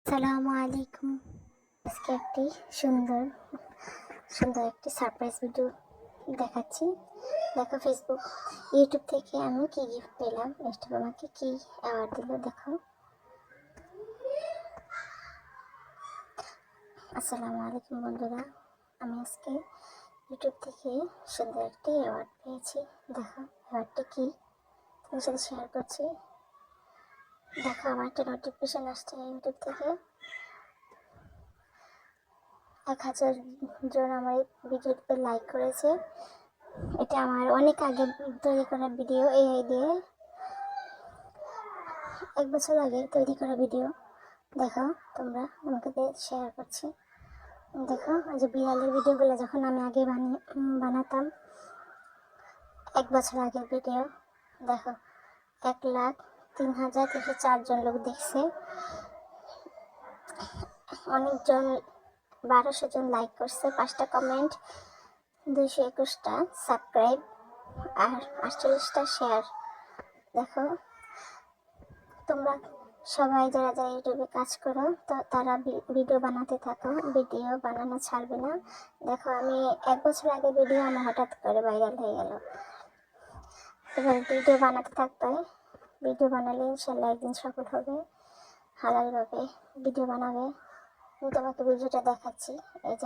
আসসালামু আলাইকুম। আজকে একটি সুন্দর সুন্দর একটি সারপ্রাইজ ভিডিও দেখাচ্ছি। দেখো, ফেসবুক ইউটিউব থেকে আমি কি গিফট পেলাম, ইউটিউব আমাকে কি অ্যাওয়ার্ড দিল। দেখো, আসসালামু আলাইকুম বন্ধুরা, আমি আজকে ইউটিউব থেকে সুন্দর একটি অ্যাওয়ার্ড পেয়েছি। দেখো, অ্যাওয়ার্ডটা কি তোমার সাথে শেয়ার করছি। দেখো, আমার একটা নোটিফিকেশন আসছে ইউটিউব থেকে। 1000 জন আমার এই ভিডিওতে লাইক করেছে। এটা আমার অনেক আগে তৈরি করা ভিডিও, এআই দিয়ে 1 বছর আগে তৈরি করা ভিডিও। দেখো, তোমরা আমাকে শেয়ার করছি। দেখো, যে বিড়ালের ভিডিওগুলো যখন আমি আগে বানাতাম 1 বছর আগের ভিডিও। দেখো, 1,03,304 জন লোক দেখছে, অনেকজন 1200 জন লাইক করছে, 5টা কমেন্ট, 221টা সাবস্ক্রাইব আর 48টা শেয়ার। দেখো, তোমরা সবাই যারা যারা ইউটিউবে কাজ করো তো তারা ভিডিও বানাতে থাকো, ভিডিও বানানো ছাড়বে না। দেখো, আমি 1 বছর আগে ভিডিও আমার হঠাৎ করে ভাইরাল হয়ে গেল। এবার ভিডিও বানাতে থাকতে হয়, ভিডিও বানালে ইনশাল্লাহ একদিন সফল হবে, হালালভাবে ভিডিও বানাবে। আমি তোমাকে ভিডিওটা দেখাচ্ছি। এই যে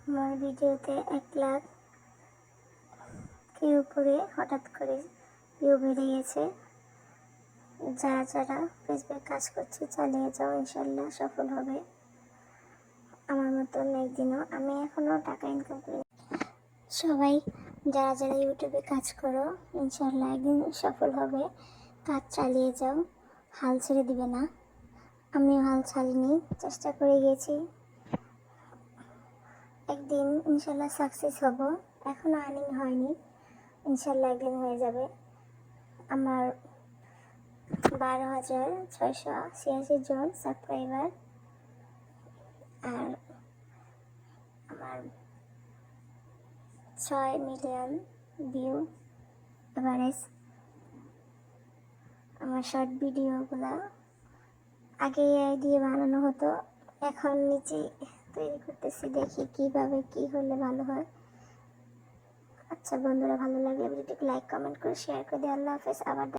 আমার ভিডিওতে 1 লাখ এর উপরে হঠাৎ করে ভিউ বেড়ে গেছে। যারা যারা ফেসবুকে কাজ করছে চালিয়ে যাও, ইনশাল্লাহ সফল হবে। আমার মতন একদিনও, আমি এখনও টাকা ইনকাম করি। সবাই যারা যারা ইউটিউবে কাজ করো ইনশাল্লাহ একদিন সফল হবে। কাজ চালিয়ে যাও, হাল ছেড়ে দিবে না। আমিও হাল ছাড়িনি, চেষ্টা করে গেছি, একদিন ইনশাল্লাহ সাকসেস হব। এখনও আর্নিং হয়নি, ইনশাল্লাহ একদিন হয়ে যাবে। আমার 12,686 জন সাবস্ক্রাইবার আর আমার 6 মিলিয়ন ভিউ এভারেজ। আমার শর্ট ভিডিওগুলো আগে এআই দিয়ে বানানো হতো, এখন নিচে তৈরি করতেছি, দেখি কিভাবে কি হলে ভালো হয়। আচ্ছা বন্ধুরা, ভালো লাগলে ভিডিওটিকে লাইক কমেন্ট করে শেয়ার করে দিও। আল্লাহ হাফেজ। আবার